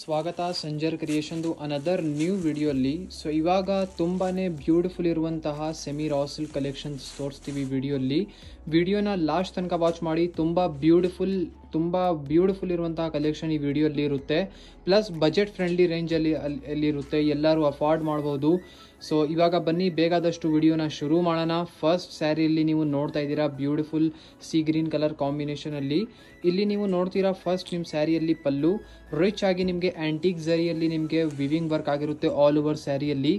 ಸ್ವಾಗತ Sanjar ಕ್ರಿಯೇಷನ್ದು another new ವಿಡಿಯೋಲ್ಲಿ. So ಇವಾಗ ತುಂಬಾ ಬ್ಯೂಟಿಫುಲ್ ಇರುವಂತಹ ಸೆಮಿ ರಾ ಸಿಲ್ಕ್ ಕಲೆಕ್ಷನ್ಸ್ ತೋರಿಸ್ತೀವಿ ವಿಡಿಯೋನ ಲಾಸ್ಟ್ ತನಕ ವಾಚ್ ಮಾಡಿ. ತುಂಬ ಬ್ಯೂಟಿಫುಲ್ ಇರುವಂತಹ ಕಲೆಕ್ಷನ್ ಈ ವಿಡಿಯೋಲ್ಲಿ ಇರುತ್ತೆ. ಪ್ಲಸ್ ಬಜೆಟ್ ಫ್ರೆಂಡ್ಲಿ ರೇಂಜಲ್ಲಿ ಇರುತ್ತೆ, ಎಲ್ಲರೂ ಅಫೋರ್ಡ್ ಮಾಡ್ಬೋದು. ಸೊ ಇವಾಗ ಬನ್ನಿ ಬೇಗಾದಷ್ಟು ವಿಡಿಯೋನ ಶುರು ಮಾಡೋಣ. ಫಸ್ಟ್ ಸ್ಯಾರಿಯಲ್ಲಿ ನೀವು ನೋಡ್ತಾ ಇದ್ದೀರಾ ಬ್ಯೂಟಿಫುಲ್ ಸಿ ಗ್ರೀನ್ ಕಲರ್ ಕಾಂಬಿನೇಷನಲ್ಲಿ. ಇಲ್ಲಿ ನೀವು ನೋಡ್ತೀರಾ ಫಸ್ಟ್ ನಿಮ್ಮ ಸ್ಯಾರಿಯಲ್ಲಿ ಪಲ್ಲು ರಿಚ್ ಆಗಿ ನಿಮಗೆ ಆ್ಯಂಟಿಕ್ ಝರಿಯಲ್ಲಿ ನಿಮಗೆ ವಿವಿಂಗ್ ವರ್ಕ್ ಆಗಿರುತ್ತೆ. ಆಲ್ ಓವರ್ ಸ್ಯಾರಿಯಲ್ಲಿ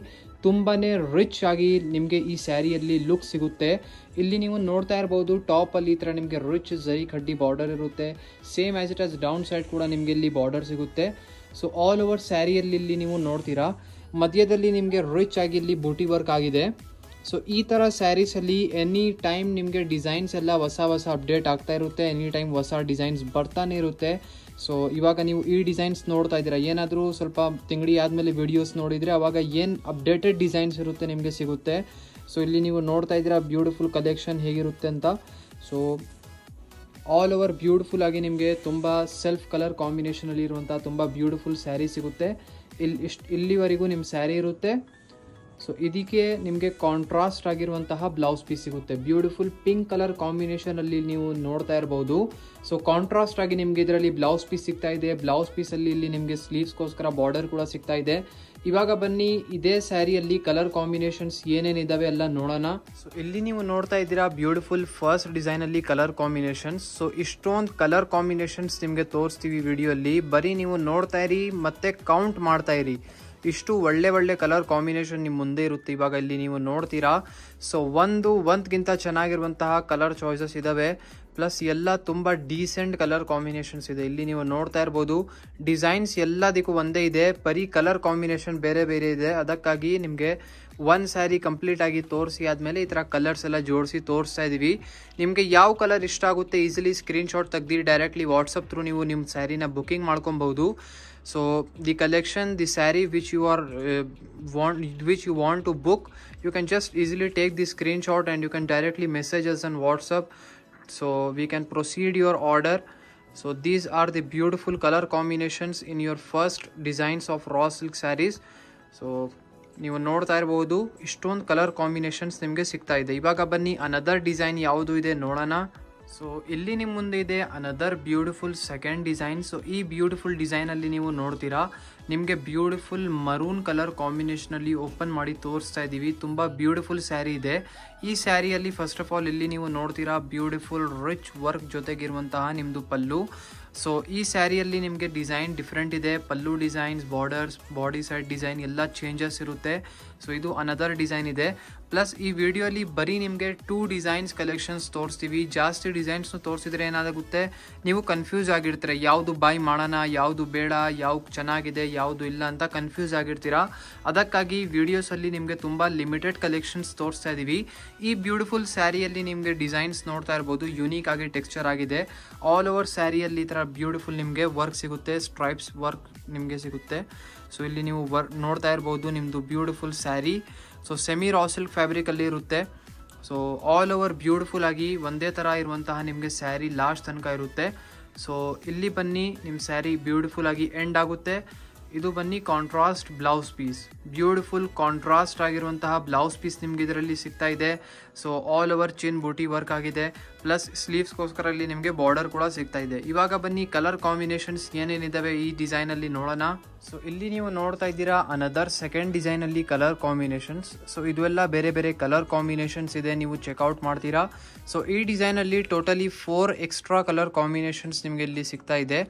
ತುಂಬಾ ರಿಚ್ ಆಗಿ ನಿಮಗೆ ಈ ಸ್ಯಾರಿಯಲ್ಲಿ ಲುಕ್ ಸಿಗುತ್ತೆ. ಇಲ್ಲಿ ನೀವು ನೋಡ್ತಾ ಇರ್ಬೋದು ಟಾಪಲ್ಲಿ ಈ ಥರ ನಿಮಗೆ ರಿಚ್ ಝರಿ ಕಡ್ಡಿ ಬಾರ್ಡರ್ ಇರುತ್ತೆ. Same as it as down side ಕೂಡ ನಿಮಗೆ ಇಲ್ಲಿ ಬಾರ್ಡರ್ ಸಿಗುತ್ತೆ. ಸೊ ಆಲ್ ಓವರ್ ಸ್ಯಾರಿಯಲ್ಲಿ ಇಲ್ಲಿ ನೀವು ನೋಡ್ತೀರಾ ಮಧ್ಯದಲ್ಲಿ ನಿಮಗೆ ರಿಚ್ ಆಗಿ ಇಲ್ಲಿ ಬೂಟಿ ವರ್ಕ್ ಆಗಿದೆ. ಸೊ ಈ ಥರ ಸ್ಯಾರೀಸಲ್ಲಿ ಎನಿ ಟೈಮ್ ನಿಮಗೆ ಡಿಸೈನ್ಸ್ ಎಲ್ಲ ಹೊಸ ಅಪ್ಡೇಟ್ ಆಗ್ತಾ ಇರುತ್ತೆ. ಎನಿ ಟೈಮ್ ಹೊಸ ಡಿಸೈನ್ಸ್ ಬರ್ತಾನೆ ಇರುತ್ತೆ. ಸೊ ಇವಾಗ ನೀವು ಈ ಡಿಸೈನ್ಸ್ ನೋಡ್ತಾ ಇದ್ದೀರಾ. ಏನಾದರೂ ಸ್ವಲ್ಪ ತಿಂಗಡಿ ಆದಮೇಲೆ ವಿಡಿಯೋಸ್ ನೋಡಿದರೆ ಅವಾಗ ಏನು ಅಪ್ಡೇಟೆಡ್ ಡಿಸೈನ್ಸ್ ಇರುತ್ತೆ ನಿಮಗೆ ಸಿಗುತ್ತೆ. ಸೊ ಇಲ್ಲಿ ನೀವು ನೋಡ್ತಾ ಇದ್ದೀರಾ ಬ್ಯೂಟಿಫುಲ್ ಕಲೆಕ್ಷನ್ ಹೇಗಿರುತ್ತೆ ಅಂತ. ಸೊ ಆಲ್ ಓವರ್ ಬ್ಯೂಟಿಫುಲ್ ಆಗಿ ನಿಮಗೆ ತುಂಬ ಸೆಲ್ಫ್ ಕಲರ್ ಕಾಂಬಿನೇಷನಲ್ಲಿ ಇರುವಂಥ ತುಂಬ ಬ್ಯೂಟಿಫುಲ್ ಸ್ಯಾರಿ ಸಿಗುತ್ತೆ. ಇಲ್ಲಿವರೆಗೂ ನಿಮ್ಮ ಸ್ಯಾರಿ ಇರುತ್ತೆ. ಸೊ ಇದಕ್ಕೆ ನಿಮಗೆ ಕಾಂಟ್ರಾಸ್ಟ್ ಆಗಿರುವಂತಹ ಬ್ಲೌಸ್ ಪೀಸ್ ಸಿಗುತ್ತೆ. ಬ್ಯೂಟಿಫುಲ್ ಪಿಂಕ್ ಕಲರ್ ಕಾಂಬಿನೇಷನಲ್ಲಿ ನೀವು ನೋಡ್ತಾ ಇರ್ಬೋದು. ಸೊ ಕಾಂಟ್ರಾಸ್ಟ್ ಆಗಿ ನಿಮಗೆ ಇದರಲ್ಲಿ ಬ್ಲೌಸ್ ಪೀಸ್ ಸಿಗ್ತಾ ಇದೆ. ಬ್ಲೌಸ್ ಪೀಸಲ್ಲಿ ಇಲ್ಲಿ ನಿಮಗೆ ಸ್ಲೀವ್ಸ್ಗೋಸ್ಕರ ಬಾರ್ಡರ್ ಕೂಡ ಸಿಗ್ತಾ ಇದೆ. ಇವಾಗ ಬನ್ನಿ ಇದೇ ಸ್ಯಾರಿಯಲ್ಲಿ ಕಲರ್ ಕಾಂಬಿನೇಷನ್ಸ್ ಏನೇನಿದ್ದಾವೆ ಎಲ್ಲ ನೋಡೋಣ. ಸೊ ಇಲ್ಲಿ ನೀವು ನೋಡ್ತಾ ಇದ್ದೀರಾ ಬ್ಯೂಟಿಫುಲ್ ಫಸ್ಟ್ ಡಿಸೈನಲ್ಲಿ ಕಲರ್ ಕಾಂಬಿನೇಷನ್ಸ್. ಸೊ ಇಷ್ಟೊಂದು ಕಲರ್ ಕಾಂಬಿನೇಷನ್ಸ್ ನಿಮಗೆ ತೋರಿಸ್ತೀವಿ ವಿಡಿಯೋಲ್ಲಿ. ಬರೀ ನೀವು ನೋಡ್ತಾ ಇರಿ ಮತ್ತೆ ಕೌಂಟ್ ಮಾಡ್ತಾ ಇರಿ. ಇಷ್ಟು ಒಳ್ಳೆ ಕಲರ್ ಕಾಂಬಿನೇಷನ್ ನಿಮ್ಮ ಮುಂದೆ ಇರುತ್ತೆ. ಇವಾಗ ಇಲ್ಲಿ ನೀವು ನೋಡ್ತೀರಾ. ಸೊ ಒಂದ್ಗಿಂತ ಚೆನ್ನಾಗಿರುವಂತಹ ಕಲರ್ ಚಾಯ್ಸಸ್ ಇದಾವೆ. ಪ್ಲಸ್ ಎಲ್ಲ ತುಂಬ ಡೀಸೆಂಟ್ ಕಲರ್ ಕಾಂಬಿನೇಷನ್ಸ್ ಇದೆ. ಇಲ್ಲಿ ನೀವು ನೋಡ್ತಾ ಇರ್ಬೋದು ಡಿಸೈನ್ಸ್ ಎಲ್ಲದಕ್ಕೂ ಒಂದೇ ಇದೆ, ಬರೀ ಕಲರ್ ಕಾಂಬಿನೇಷನ್ ಬೇರೆ ಇದೆ. ಅದಕ್ಕಾಗಿ ನಿಮಗೆ ಒಂದು ಸ್ಯಾರಿ ಕಂಪ್ಲೀಟ್ ಆಗಿ ತೋರಿಸಿ ಆದಮೇಲೆ ಈ ಥರ ಕಲರ್ಸ್ ಎಲ್ಲ ಜೋಡಿಸಿ ತೋರಿಸ್ತಾ ಇದ್ದೀವಿ. ನಿಮಗೆ ಯಾವ ಕಲರ್ ಇಷ್ಟ ಆಗುತ್ತೆ ಈಸಿಲಿ ಸ್ಕ್ರೀನ್ಶಾಟ್ ತೆಗ್ದು ಡೈರೆಕ್ಟ್ಲಿ ವಾಟ್ಸಪ್ ಥ್ರೂ ನೀವು ನಿಮ್ಮ ಸ್ಯಾರಿನ ಬುಕ್ಕಿಂಗ್ ಮಾಡ್ಕೊಬಹುದು. So the collection, the saree which you want to book, you can just easily take the screenshot and you can directly message us on WhatsApp, so we can proceed your order. So these are the beautiful color combinations in your first designs of raw silk sarees. So ನೀವು ನೋಡ್ತಾ ಇರಬಹುದು ಇಷ್ಟೊಂದು colour combinations ನಿಮಗೆ ಸಿಗ್ತಾ ಇದೆ. ಇವಾಗ ಬನ್ನಿ another design ಯಾವುದು ಇದೆ ನೋಡೋಣ. ಸೊ ಇಲ್ಲಿ ನಿಮ್ಮ ಮುಂದೆ ಇದೆ another beautiful second design. So ಈ ಬ್ಯೂಟಿಫುಲ್ ಡಿಸೈನಲ್ಲಿ ನೀವು ನೋಡ್ತೀರಾ ನಿಮಗೆ ಬ್ಯೂಟಿಫುಲ್ ಮರೂನ್ ಕಲರ್ ಕಾಂಬಿನೇಷನಲ್ಲಿ ಓಪನ್ ಮಾಡಿ ತೋರಿಸ್ತಾ ಇದ್ದೀವಿ. ತುಂಬ ಬ್ಯೂಟಿಫುಲ್ ಸ್ಯಾರಿ ಇದೆ. ಈ ಸ್ಯಾರಿಯಲ್ಲಿ ಫಸ್ಟ್ ಆಫ್ ಆಲ್ ಇಲ್ಲಿ ನೀವು ನೋಡ್ತೀರಾ ಬ್ಯೂಟಿಫುಲ್ ರಿಚ್ ವರ್ಕ್ ಜೊತೆಗಿರುವಂತಹ ನಿಮ್ಮದು ಪಲ್ಲು. ಸೊ ಈ ಸ್ಯಾರಿಯಲ್ಲಿ ನಿಮಗೆ ಡಿಸೈನ್ ಡಿಫ್ರೆಂಟ್ ಇದೆ. Pallu designs, borders, body side design ಎಲ್ಲ ಚೇಂಜಸ್ ಇರುತ್ತೆ. ಸೊ ಇದು ಅನದರ್ ಡಿಸೈನ್ ಇದೆ. ಪ್ಲಸ್ ಈ ವಿಡಿಯೋಲಿ ಬರೀ ನಿಮಗೆ 2 ಡಿಸೈನ್ಸ್ ಕಲೆಕ್ಷನ್ಸ್ ತೋರಿಸ್ತೀವಿ. ಜಾಸ್ತಿ ಡಿಸೈನ್ಸ್ನು ತೋರಿಸಿದ್ರೆ ಏನಾಗುತ್ತೆ ನೀವು ಕನ್ಫ್ಯೂಸ್ ಆಗಿರ್ತೀರ, ಯಾವುದು ಬಾಯ್ ಮಾಡೋಣ, ಯಾವುದು ಬೇಡ, ಯಾವ್ದು ಚೆನ್ನಾಗಿದೆ, ಯಾವುದು ಇಲ್ಲ ಅಂತ ಕನ್ಫ್ಯೂಸ್ ಆಗಿರ್ತೀರಾ. ಅದಕ್ಕಾಗಿ ವಿಡಿಯೋಸಲ್ಲಿ ನಿಮಗೆ ತುಂಬ ಲಿಮಿಟೆಡ್ ಕಲೆಕ್ಷನ್ಸ್ ತೋರಿಸ್ತಾ ಇದ್ದೀವಿ. ಈ ಬ್ಯೂಟಿಫುಲ್ ಸ್ಯಾರಿಯಲ್ಲಿ ನಿಮಗೆ ಡಿಸೈನ್ಸ್ ನೋಡ್ತಾ ಇರ್ಬೋದು, ಯುನೀಕ್ ಆಗಿ ಟೆಕ್ಸ್ಚರ್ ಆಗಿದೆ. ಆಲ್ ಓವರ್ ಸ್ಯಾರಿಯಲ್ಲಿ ಈ ಥರ ಬ್ಯೂಟಿಫುಲ್ ನಿಮಗೆ ವರ್ಕ್ ಸಿಗುತ್ತೆ, ಸ್ಟ್ರೈಪ್ಸ್ ವರ್ಕ್ ನಿಮಗೆ ಸಿಗುತ್ತೆ. ಸೊ ಇಲ್ಲಿ ನೀವು ನೋಡ್ತಾ ಇರ್ಬೋದು ನಿಮ್ಮದು beautiful sari. So semi raw silk ಫ್ಯಾಬ್ರಿಕಲ್ಲಿ ಇರುತ್ತೆ. ಸೊ ಆಲ್ ಓವರ್ ಬ್ಯೂಟಿಫುಲ್ ಆಗಿ ಒಂದೇ ಥರ ಇರುವಂತಹ ನಿಮಗೆ ಸ್ಯಾರಿ ಲಾಸ್ಟ್ ತನಕ ಇರುತ್ತೆ. ಸೊ ಇಲ್ಲಿ ಬನ್ನಿ ನಿಮ್ಮ ಸ್ಯಾರಿ ಬ್ಯೂಟಿಫುಲ್ ಆಗಿ ಎಂಡ್ ಆಗುತ್ತೆ. ಇದು ಬನ್ನಿ contrast blouse piece. Beautiful contrast ಆಗಿರುವಂತಹ ಬ್ಲೌಸ್ ಪೀಸ್ ನಿಮ್ಗೆ ಇದರಲ್ಲಿ ಸಿಗ್ತಾ ಇದೆ. ಸೊ ಆಲ್ ಓವರ್ ಚಿನ್ ಬೂಟಿ ವರ್ಕ್ ಆಗಿದೆ. ಪ್ಲಸ್ ಸ್ಲೀವ್ಸ್ಗೋಸ್ಕರ ಇಲ್ಲಿ ನಿಮಗೆ ಬಾರ್ಡರ್ ಕೂಡ ಸಿಗ್ತಾ ಇದೆ. ಇವಾಗ ಬನ್ನಿ ಕಲರ್ ಕಾಂಬಿನೇಷನ್ಸ್ ಏನೇನಿದ್ದಾವೆ ಈ ಡಿಸೈನಲ್ಲಿ ನೋಡೋಣ. ಸೊ ಇಲ್ಲಿ ನೀವು ನೋಡ್ತಾ ಇದ್ದೀರಾ ಅನದರ್ ಸೆಕೆಂಡ್ ಡಿಸೈನಲ್ಲಿ ಕಲರ್ ಕಾಂಬಿನೇಷನ್ಸ್. ಸೊ ಇದೆಲ್ಲ ಬೇರೆ ಕಲರ್ ಕಾಂಬಿನೇಷನ್ಸ್ ಇದೆ, ನೀವು ಚೆಕ್ಔಟ್ ಮಾಡ್ತೀರಾ. ಸೊ ಈ ಡಿಸೈನಲ್ಲಿ ಟೋಟಲಿ 4 ಎಕ್ಸ್ಟ್ರಾ ಕಲರ್ ಕಾಂಬಿನೇಷನ್ಸ್ ನಿಮಗೆ ಇಲ್ಲಿ ಸಿಗ್ತಾ ಇದೆ.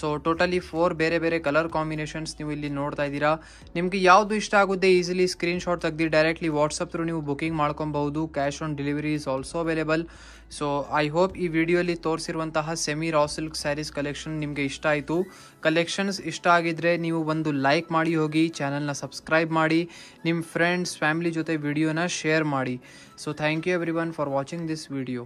ಸೊ ಟೋಟಲಿ 4 ಬೇರೆ ಕಲರ್ ಕಾಂಬಿನೇಷನ್ಸ್ ನೀವು ಇಲ್ಲಿ ನೋಡ್ತಾ ಇದ್ದೀರಾ. ನಿಮಗೆ ಯಾವುದು ಇಷ್ಟ ಆಗುತ್ತೆ ಈಸಿಲಿ ಸ್ಕ್ರೀನ್ಶಾಟ್ ತೆಗ್ದು ಡೈರೆಕ್ಟ್ಲಿ ವಾಟ್ಸಪ್ ಥ್ರೂ ನೀವು ಬುಕಿಂಗ್ ಮಾಡ್ಕೊಬಹುದು. Cash on delivery is also available. So I hope ಈ ವಿಡಿಯೋಲಿ ತೋರಿಸಿರುವಂತಹ semi raw silk sarees collection ನಿಮಗೆ ಇಷ್ಟ ಆಯಿತು. ಕಲೆಕ್ಷನ್ಸ್ ಇಷ್ಟ ಆಗಿದ್ರೆ ನೀವು ಒಂದು ಲೈಕ್ ಮಾಡಿ ಹೋಗಿ, ಚಾನಲ್ನ ಸಬ್ಸ್ಕ್ರೈಬ್ ಮಾಡಿ, ನಿಮ್ಮ ಫ್ರೆಂಡ್ಸ್ ಫ್ಯಾಮಿಲಿ ಜೊತೆ ವಿಡಿಯೋನ ಶೇರ್ ಮಾಡಿ. So thank you everyone for watching this video.